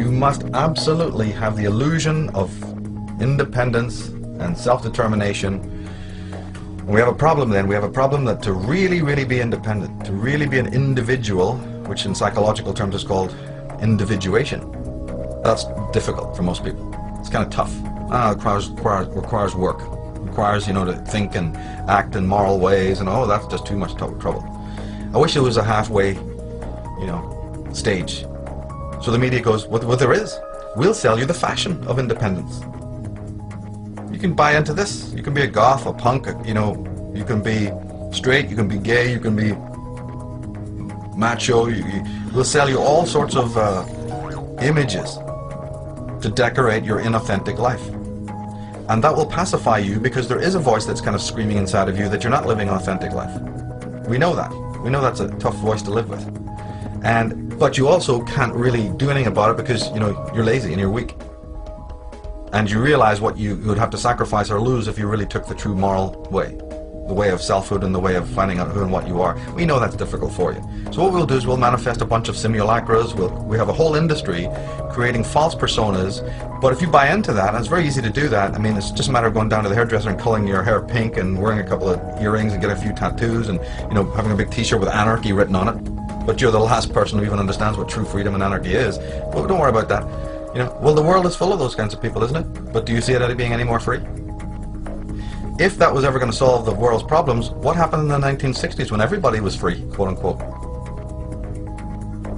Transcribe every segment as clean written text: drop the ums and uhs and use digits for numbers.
You must absolutely have the illusion of independence and self-determination. We have a problem then. We have a problem that to really, really be independent, to really be an individual, which in psychological terms is called individuation, that's difficult for most people. It's kind of tough. It requires work. It requires, you know, to think and act in moral ways, and oh, that's just too much trouble. I wish there was a halfway, you know, stage. So the media goes, what there is, we'll sell you the fashion of independence. You can buy into this. You can be a goth, a punk, you know, you can be straight, you can be gay, you can be macho. We'll sell you all sorts of images to decorate your inauthentic life. And that will pacify you, because there is a voice that's kind of screaming inside of you that you're not living an authentic life. We know that. We know that's a tough voice to live with. But you also can't really do anything about it because, you know, you're lazy and you're weak. And you realize what you would have to sacrifice or lose if you really took the true moral way. The way of selfhood and the way of finding out who and what you are. We know that's difficult for you. So what we'll do is we'll manifest a bunch of simulacras. We have a whole industry creating false personas. But if you buy into that, and it's very easy to do that, I mean, it's just a matter of going down to the hairdresser and culling your hair pink and wearing a couple of earrings and getting a few tattoos and, you know, having a big t-shirt with anarchy written on it. But you're the last person who even understands what true freedom and anarchy is. But don't worry about that. You know, well, the world is full of those kinds of people, isn't it? But do you see it as being any more free? If that was ever going to solve the world's problems, what happened in the 1960s when everybody was free, quote unquote?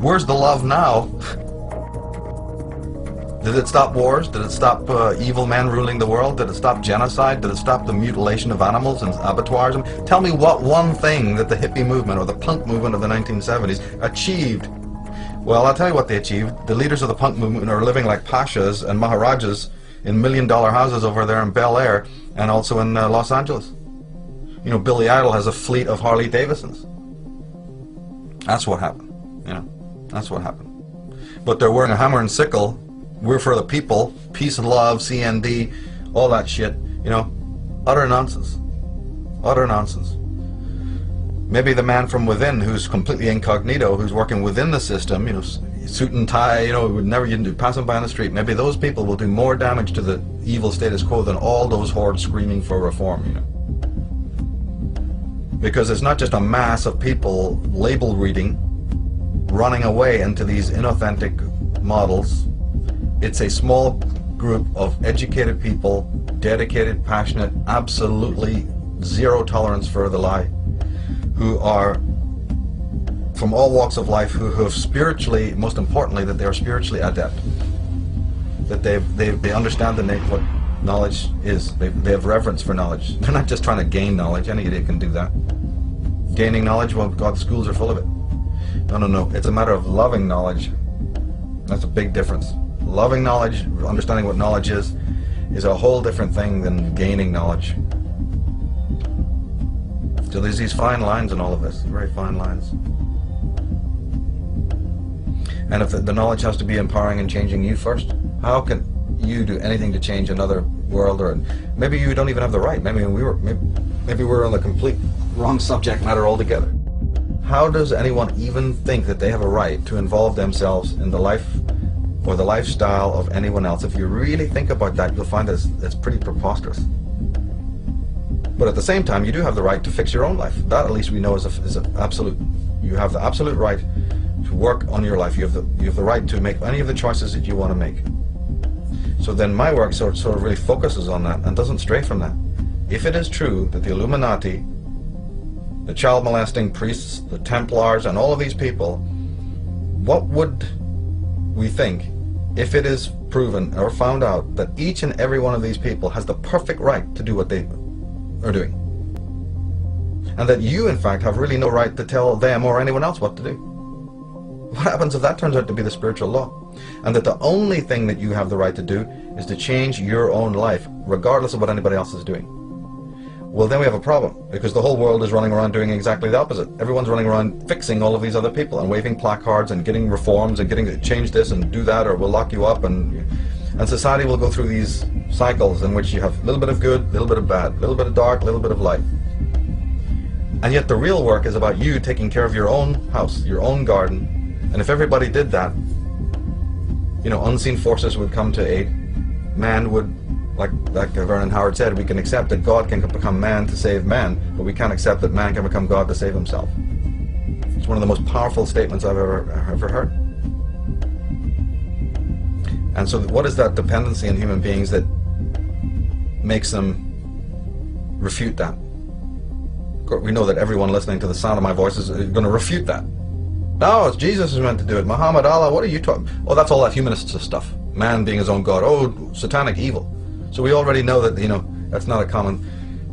Where's the love now? Did it stop wars? Did it stop evil men ruling the world? Did it stop genocide? Did it stop the mutilation of animals and abattoirs? Tell me what one thing that the hippie movement or the punk movement of the 1970s achieved. Well, I'll tell you what they achieved. The leaders of the punk movement are living like pashas and maharajas in million-dollar houses over there in Bel Air and also in Los Angeles. You know, Billy Idol has a fleet of Harley Davidsons. That's what happened. You know, that's what happened. But they're wearing a hammer and sickle. We're for the people, peace and love, CND, all that shit. You know, utter nonsense. Utter nonsense. Maybe the man from within who's completely incognito, who's working within the system, you know, suit and tie, you know, would never you'd pass him by on the street. Maybe those people will do more damage to the evil status quo than all those hordes screaming for reform, you know. Because it's not just a mass of people label reading, running away into these inauthentic models. It's a small group of educated people, dedicated, passionate, absolutely zero tolerance for the lie, who are from all walks of life, who have spiritually, most importantly, that they are spiritually adept, that they understand what knowledge is. They have reverence for knowledge. They're not just trying to gain knowledge. Any idiot can do that. Gaining knowledge, well, God, the schools are full of it. No. It's a matter of loving knowledge. That's a big difference. Loving knowledge, understanding what knowledge is a whole different thing than gaining knowledge. So there's these fine lines in all of this, very fine lines. And if the knowledge has to be empowering and changing you first, how can you do anything to change another world? Or maybe you don't even have the right. Maybe we're on the complete wrong subject matter altogether. How does anyone even think that they have a right to involve themselves in the life or the lifestyle of anyone else? If you really think about that, you'll find that it's pretty preposterous. But at the same time, you do have the right to fix your own life. That, at least, we know is an absolute. You have the absolute right to work on your life. You have the right to make any of the choices that you want to make. So then my work sort of really focuses on that and doesn't stray from that. If it is true that the Illuminati, the child molesting priests, the Templars, and all of these people, what would we think if it is proven or found out that each and every one of these people has the perfect right to do what they are doing, and that you in fact have really no right to tell them or anyone else what to do? What happens if that turns out to be the spiritual law, and that the only thing that you have the right to do is to change your own life regardless of what anybody else is doing? Well, then we have a problem, because the whole world is running around doing exactly the opposite. Everyone's running around fixing all of these other people and waving placards and getting reforms and getting to change this and do that, or we'll lock you up, and society will go through these cycles in which you have a little bit of good, a little bit of bad, a little bit of dark, a little bit of light. And yet the real work is about you taking care of your own house, your own garden. And if everybody did that, you know, unseen forces would come to aid. Man would, like Vernon Howard said, we can accept that God can become man to save man, but we can't accept that man can become God to save himself. It's one of the most powerful statements I've ever heard. And so what is that dependency in human beings that makes them refute that? We know that everyone listening to the sound of my voice is going to refute that. No, it's Jesus who's meant to do it. Muhammad, Allah, what are you talking? Oh, that's all that humanist stuff. Man being his own God. Oh, satanic evil. So we already know that, you know, that's not a common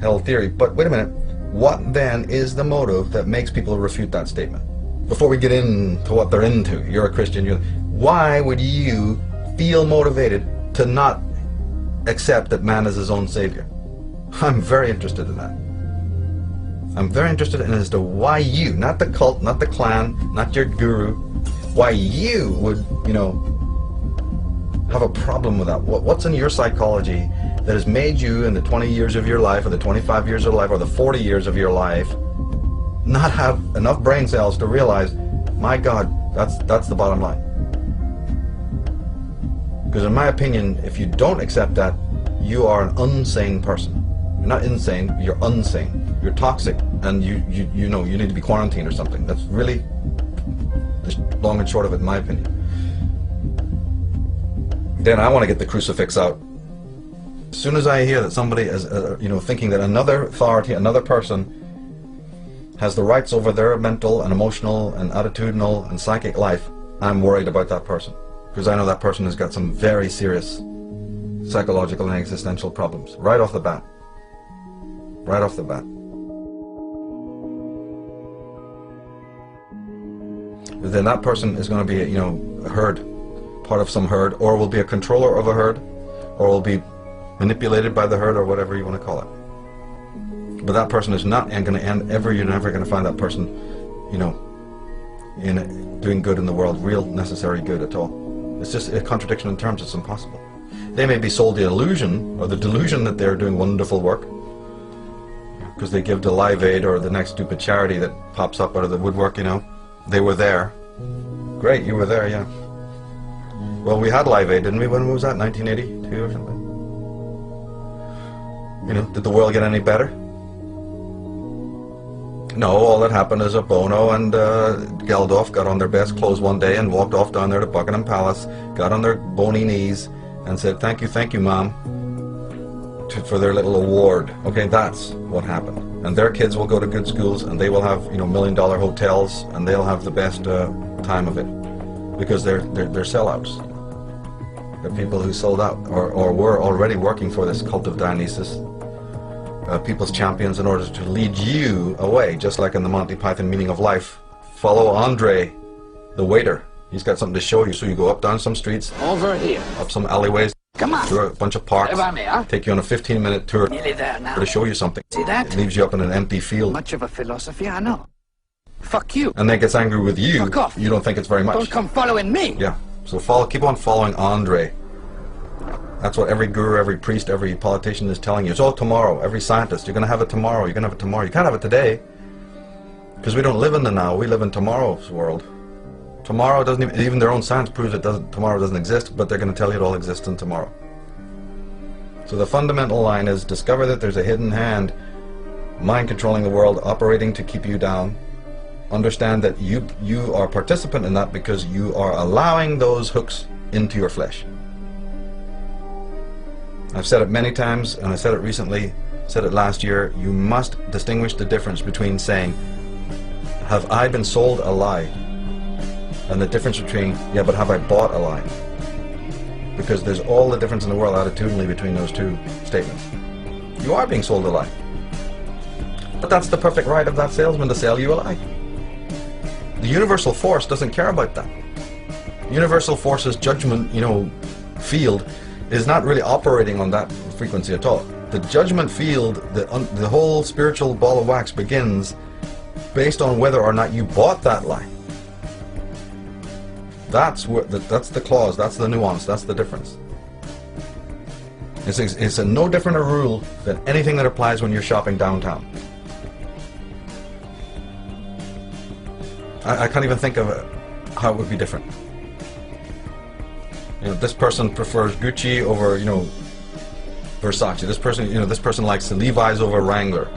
held theory. But wait a minute. What then is the motive that makes people refute that statement? Before we get into what they're into, you're a Christian. Why would you feel motivated to not accept that man is his own savior? I'm very interested in that. I'm very interested in as to why you, not the cult, not the clan, not your guru, why you would, you know, have a problem with that. What's in your psychology that has made you in the 20 years of your life, or the 25 years of life, or the 40 years of your life, not have enough brain cells to realize, my God, that's the bottom line. Because in my opinion, if you don't accept that, you are an unsane person. You're not insane, you're unsane. You're toxic, and you know, you need to be quarantined or something. That's really the long and short of it, in my opinion. Then I want to get the crucifix out. As soon as I hear that somebody is, you know, thinking that another authority, another person, has the rights over their mental and emotional and attitudinal and psychic life, I'm worried about that person. Because I know that person has got some very serious psychological and existential problems. Right off the bat. Right off the bat. Then that person is going to be, you know, a herd, part of some herd, or will be a controller of a herd, or will be manipulated by the herd, or whatever you want to call it. But that person is not going to end ever. You're never going to find that person, you know, in doing good in the world, real necessary good at all. It's just a contradiction in terms. It's impossible. They may be sold the illusion or the delusion that they're doing wonderful work because they give to Live Aid or the next stupid charity that pops up out of the woodwork, you know. They were there. Great, you were there, yeah. Well, we had Live Aid, didn't we? When was that? 1982 or something? You know, did the world get any better? No, all that happened is Bono and Geldof got on their best clothes one day and walked off down there to Buckingham Palace, got on their bony knees and said, thank you, Mom, for their little award. Okay, that's what happened. And their kids will go to good schools and they will have, you know, $1 million hotels and they'll have the best time of it because they're sellouts. They're people who sold out or were already working for this cult of Dionysus, people's champions, in order to lead you away, just like in the Monty Python Meaning of Life. Follow Andre, the waiter. He's got something to show you, so you go up down some streets, over here, up some alleyways, come on, through a bunch of parks, take you on a 15-minute tour nearly there now. to show you something. See that? It leaves you up in an empty field. Much of a philosophy, I know. Fuck you. And then gets angry with you. Fuck off. You don't think it's very much. Don't come following me. Yeah. So keep on following Andre. That's what every guru, every priest, every politician is telling you. It's all tomorrow. Every scientist, you're going to have it tomorrow. You're going to have it tomorrow. You can't have it today. Because we don't live in the now. We live in tomorrow's world. Tomorrow doesn't even their own science proves tomorrow doesn't exist, but they're going to tell you it all exists in tomorrow. So the fundamental line is discover that there's a hidden hand, mind controlling the world, operating to keep you down. Understand that you are a participant in that because you are allowing those hooks into your flesh. I've said it many times, and I said it recently, said it last year, you must distinguish the difference between saying, have I been sold a lie? And the difference between, yeah, but have I bought a lie? Because there's all the difference in the world attitudinally between those two statements. You are being sold a lie. But that's the perfect right of that salesman to sell you a lie. The universal force doesn't care about that. Universal force's judgment, you know, field is not really operating on that frequency at all. The judgment field, the whole spiritual ball of wax begins based on whether or not you bought that lie. That's the clause, that's the nuance, that's the difference. It's a no different a rule than anything that applies when you're shopping downtown. I can't even think of how it would be different. You know, this person prefers Gucci over, you know, Versace. This person, you know, this person likes the Levi's over Wrangler.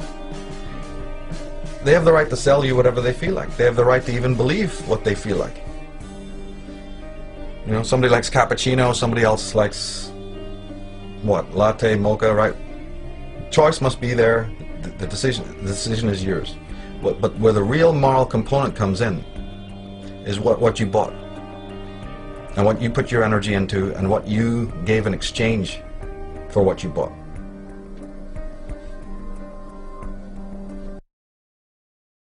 They have the right to sell you whatever they feel like. They have the right to even believe what they feel like. You know, somebody likes cappuccino, somebody else likes what? Latte, mocha, right? Choice must be there. The decision is yours. But where the real moral component comes in is what you bought and what you put your energy into and what you gave in exchange for what you bought.